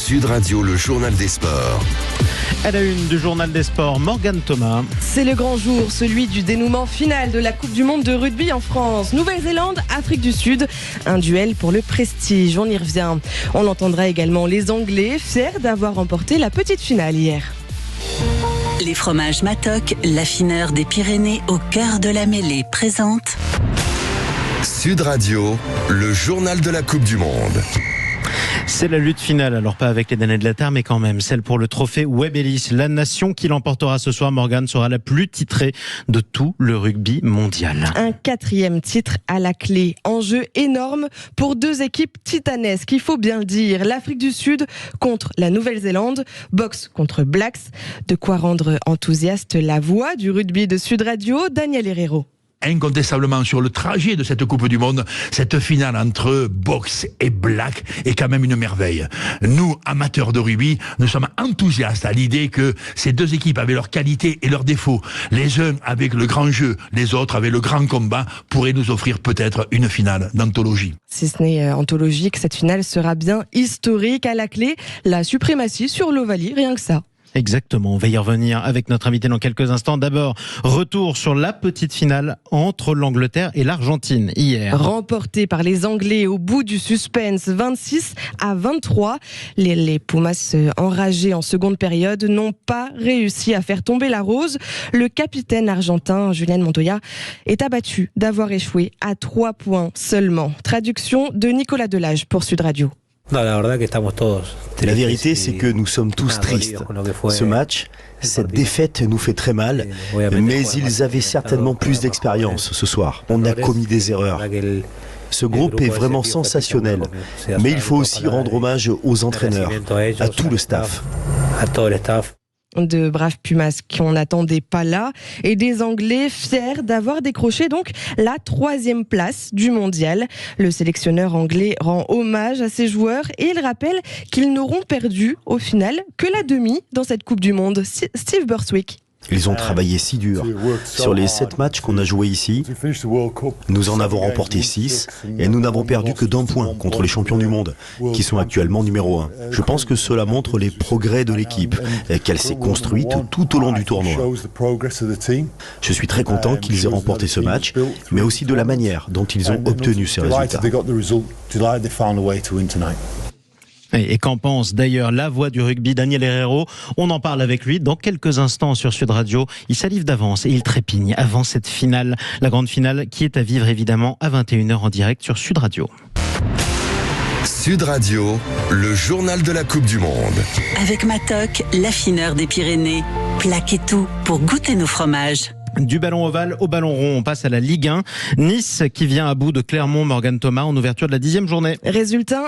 Sud Radio, le journal des sports. À la une du journal des sports, Morgane Thomas. C'est le grand jour, celui du dénouement final de la Coupe du Monde de rugby en France. Nouvelle-Zélande, Afrique du Sud, un duel pour le prestige, on y revient. On entendra également les Anglais, fiers d'avoir remporté la petite finale hier. Les fromages Matok, l'affineur des Pyrénées au cœur de la mêlée, présente Sud Radio, le journal de la Coupe du Monde. C'est la lutte finale, alors pas avec les damnés de la terre, mais quand même celle pour le trophée Webb Ellis. La nation qui l'emportera ce soir, Morgane, sera la plus titrée de tout le rugby mondial. Un 4e titre à la clé. Enjeu énorme pour deux équipes titanesques, il faut bien le dire. L'Afrique du Sud contre la Nouvelle-Zélande, Box contre Blacks. De quoi rendre enthousiaste la voix du rugby de Sud Radio, Daniel Herrero. Incontestablement sur le trajet de cette Coupe du Monde, cette finale entre Box et Black est quand même une merveille. Nous, amateurs de rugby, nous sommes enthousiastes à l'idée que ces deux équipes avaient leurs qualités et leurs défauts. Les uns avec le grand jeu, les autres avec le grand combat, pourraient nous offrir peut-être une finale d'anthologie. Si ce n'est anthologique, cette finale sera bien historique. À la clé, la suprématie sur l'Ovalie, rien que ça. Exactement, on va y revenir avec notre invité dans quelques instants. D'abord, retour sur la petite finale entre l'Angleterre et l'Argentine hier. Remportée par les Anglais au bout du suspense, 26-23. Les Pumas enragés en seconde période n'ont pas réussi à faire tomber la rose. Le capitaine argentin Julián Montoya est abattu d'avoir échoué à 3 points seulement. Traduction de Nicolas Delage pour Sud Radio. La vérité, c'est que nous sommes tous tristes. Ce match, cette défaite nous fait très mal, mais ils avaient certainement plus d'expérience ce soir. On a commis des erreurs. Ce groupe est vraiment sensationnel, mais il faut aussi rendre hommage aux entraîneurs, à tout le staff. De braves Pumas qu'on n'attendait pas là, et des Anglais fiers d'avoir décroché donc la 3e place du mondial. Le sélectionneur anglais rend hommage à ses joueurs et il rappelle qu'ils n'auront perdu au final que la demi dans cette Coupe du Monde. Steve Burswick. Ils ont travaillé si dur. Sur les 7 matchs qu'on a joués ici, nous en avons remporté 6 et nous n'avons perdu que d'1 point contre les champions du monde, qui sont actuellement numéro 1. Je pense que cela montre les progrès de l'équipe, qu'elle s'est construite tout au long du tournoi. Je suis très content qu'ils aient remporté ce match, mais aussi de la manière dont ils ont obtenu ces résultats. Et qu'en pense d'ailleurs la voix du rugby, Daniel Herrero? On en parle avec lui dans quelques instants sur Sud Radio. Il salive d'avance et il trépigne avant cette finale, la grande finale qui est à vivre évidemment à 21h en direct sur Sud Radio. Sud Radio, le journal de la Coupe du Monde. avec Matok, l'affineur des Pyrénées. Plaquez tout pour goûter nos fromages. Du ballon ovale au ballon rond, on passe à la Ligue 1. Nice qui vient à bout de Clermont, Morgane Thomas en ouverture de la 10e journée. Résultat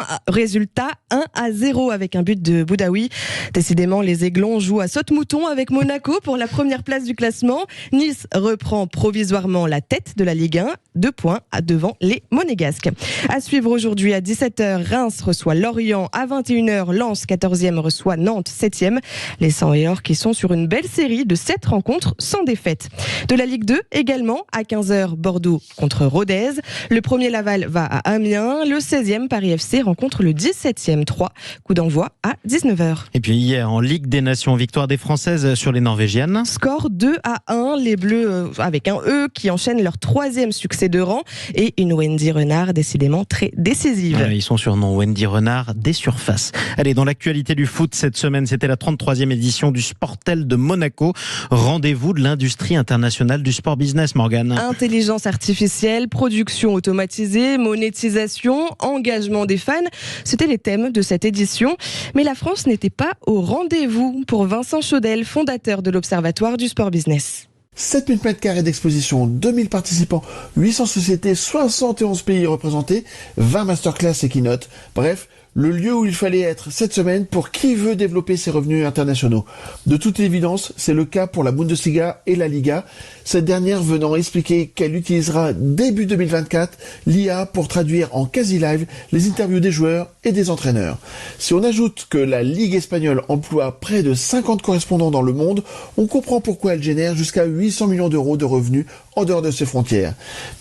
1-0 avec un but de Boudaoui. Décidément, les Aiglons jouent à saute-mouton avec Monaco pour la première place du classement. Nice reprend provisoirement la tête de la Ligue 1, 2 points devant les Monégasques. À suivre aujourd'hui à 17h, Reims reçoit Lorient. À 21h, Lens 14e reçoit Nantes 7e. Les 100 et or qui sont sur une belle série de 7 rencontres sans défaite. De la Ligue 2 également, à 15h, Bordeaux contre Rodez. Le premier Laval va à Amiens. Le 16e, Paris FC rencontre le 17e 3. Coup d'envoi à 19h. Et puis hier, en Ligue des Nations, victoire des Françaises sur les Norvégiennes. Score 2-1, les Bleus avec un E qui enchaînent leur 3e succès de rang et une Wendy Renard décidément très décisive. Ils sont surnommés Wendy Renard des surfaces. Allez, dans l'actualité du foot cette semaine, c'était la 33e édition du Sportel de Monaco. Rendez-vous de l'industrie internationale du sport business, Morgane. Intelligence artificielle, production automatisée, monétisation, engagement des fans, c'était les thèmes de cette édition. Mais la France n'était pas au rendez-vous pour Vincent Chaudel, fondateur de l'Observatoire du sport business. 7000 m² d'exposition, 2000 participants, 800 sociétés, 71 pays représentés, 20 masterclass et keynote. Bref, le lieu où il fallait être cette semaine pour qui veut développer ses revenus internationaux. De toute évidence, c'est le cas pour la Bundesliga et la Liga, cette dernière venant expliquer qu'elle utilisera début 2024 l'IA pour traduire en quasi-live les interviews des joueurs et des entraîneurs. Si on ajoute que la Ligue espagnole emploie près de 50 correspondants dans le monde, on comprend pourquoi elle génère jusqu'à 800 millions d'euros de revenus en dehors de ses frontières.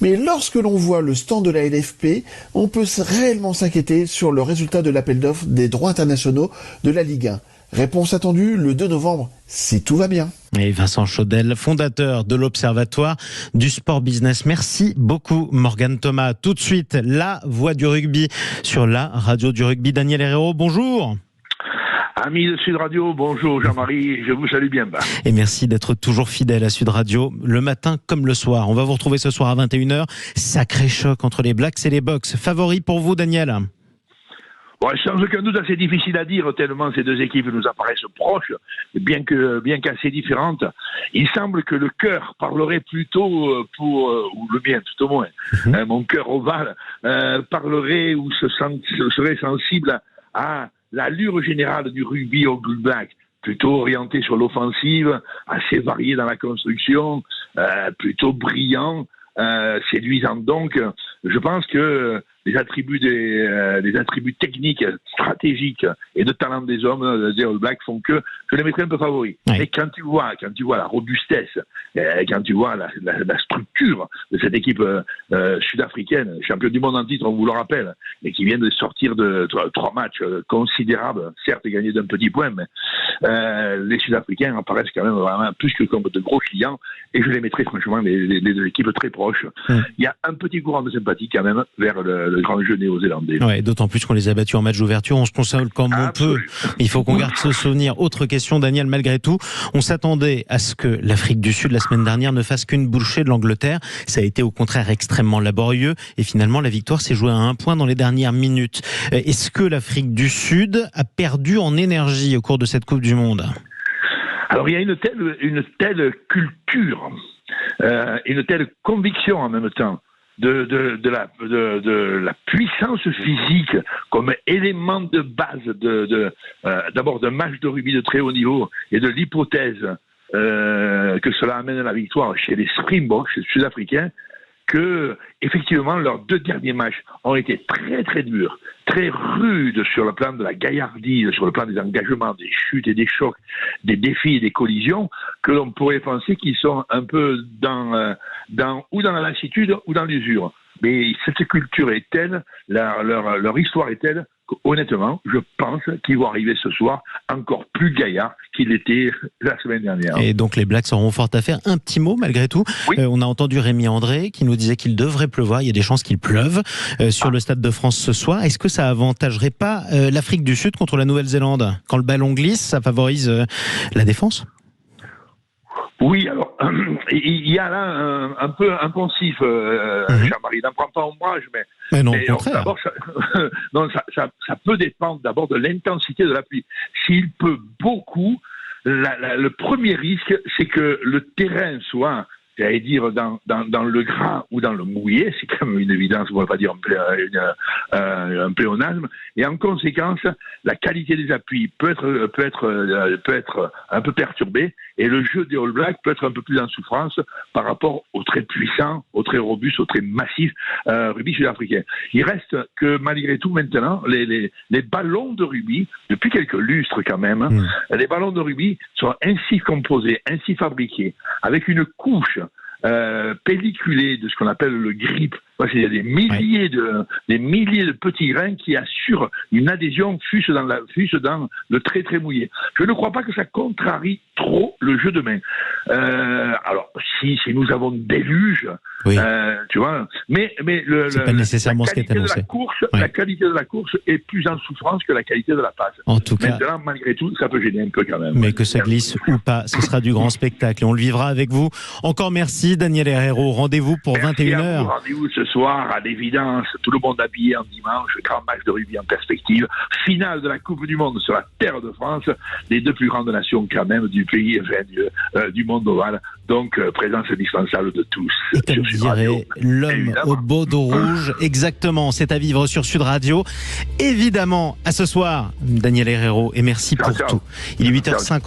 Mais lorsque l'on voit le stand de la LFP, on peut réellement s'inquiéter sur le résultat de l'appel d'offres des droits internationaux de la Ligue 1. Réponse attendue le 2 novembre, si tout va bien. Et Vincent Chaudel, fondateur de l'Observatoire du Sport Business. Merci beaucoup Morgane Thomas. Tout de suite, la voix du rugby sur la radio du rugby. Daniel Herrero, bonjour. Amis de Sud Radio, bonjour Jean-Marie, je vous salue bien bas. Et merci d'être toujours fidèle à Sud Radio, le matin comme le soir. On va vous retrouver ce soir à 21h. Sacré choc entre les Blacks et les Box. Favori pour vous, Daniel? Bon, sans aucun doute assez difficile à dire, tellement ces deux équipes nous apparaissent proches, bien qu'assez différentes. Il semble que le cœur parlerait plutôt ou le mien tout au moins, mon cœur ovale, parlerait ou serait sensible à l'allure générale du rugby au All Black, plutôt orienté sur l'offensive, assez varié dans la construction, plutôt brillant, séduisant. Donc, je pense que les attributs techniques, stratégiques et de talent des hommes des All Blacks font que je les mettrais un peu favoris. Oui. Mais quand tu vois la robustesse, quand tu vois la structure de cette équipe sud-africaine, championne du monde en titre, on vous le rappelle, et qui vient de sortir de 3 matchs considérables, certes gagnés d'un petit point, mais les Sud-Africains apparaissent quand même vraiment plus que comme de gros clients, et je les mettrais franchement les deux équipes très proches. Il y a un petit courant de sympathie quand même vers le grand jeu néo-zélandais. Ouais, d'autant plus qu'on les a battus en match d'ouverture. On se console comme on peut. Il faut qu'on garde ce souvenir. Autre question, Daniel, malgré tout, on s'attendait à ce que l'Afrique du Sud, la semaine dernière, ne fasse qu'une bouchée de l'Angleterre. Ça a été au contraire extrêmement laborieux. Et finalement, la victoire s'est jouée à 1 point dans les dernières minutes. Est-ce que l'Afrique du Sud a perdu en énergie au cours de cette Coupe du Monde? Alors, il y a une telle culture, une telle conviction en même temps de la puissance physique comme élément de base d'abord d'un match de rugby de très haut niveau et de l'hypothèse que cela amène à la victoire chez les Springboks sud-africains, que effectivement leurs 2 derniers matchs ont été très très durs, très rudes sur le plan de la gaillardise, sur le plan des engagements, des chutes et des chocs, des défis et des collisions, que l'on pourrait penser qu'ils sont un peu dans la lassitude ou dans l'usure. Mais cette culture est telle, leur histoire est telle, honnêtement, je pense qu'ils vont arriver ce soir encore plus gaillards qu'ils l'étaient la semaine dernière. Et donc les Blacks auront fort à faire. Un petit mot malgré tout. Oui. On a entendu Rémi André qui nous disait qu'il devrait pleuvoir. Il y a des chances qu'il pleuve sur le Stade de France ce soir. Est-ce que ça avantagerait pas l'Afrique du Sud contre la Nouvelle-Zélande? Quand le ballon glisse, ça favorise la défense? Oui, alors, il y a là un peu un poncif, Jean-Marie, n'en prend pas ombrage, mais non, au contraire. D'abord, ça peut dépendre d'abord de l'intensité de la pluie. S'il pleut beaucoup, le premier risque, c'est que le terrain soit, j'allais dire, dans le gras ou dans le mouillé, c'est quand même une évidence, on ne va pas dire un pléonasme, et en conséquence, la qualité des appuis peut être un peu perturbée, et le jeu des All Blacks peut être un peu plus en souffrance par rapport au très puissant, au très robuste, au très massif rugby sud-africain. Il reste que malgré tout maintenant, les ballons de rugby, depuis quelques lustres quand même, les ballons de rugby sont ainsi composés, ainsi fabriqués, avec une couche pelliculée de ce qu'on appelle le grip. Il y a des milliers de petits grains qui assurent une adhésion fût-ce dans le très très mouillé. Je ne crois pas que ça contrarie trop le jeu de main. Alors si nous avons déluge, oui. Tu vois, mais c'est pas nécessairement ce qui est annoncé. La qualité de la course est plus en souffrance que la qualité de la passe. En tout cas, maintenant, malgré tout, ça peut gêner un peu quand même. Mais que ça glisse ou pas, ce sera du grand spectacle et on le vivra avec vous. Encore merci Daniel Herrero. Rendez-vous pour 21h. Rendez-vous ce soir, à l'évidence, tout le monde habillé en dimanche, grand match de rugby en perspective, finale de la Coupe du Monde sur la terre de France, les 2 plus grandes nations quand même du pays, du monde ovale, donc présence indispensable de tous. Et comme dirait l'homme au beau dos rouge, exactement, c'est à vivre sur Sud Radio. Évidemment, à ce soir, Daniel Herrero, et merci pour tout. Il est 8h50.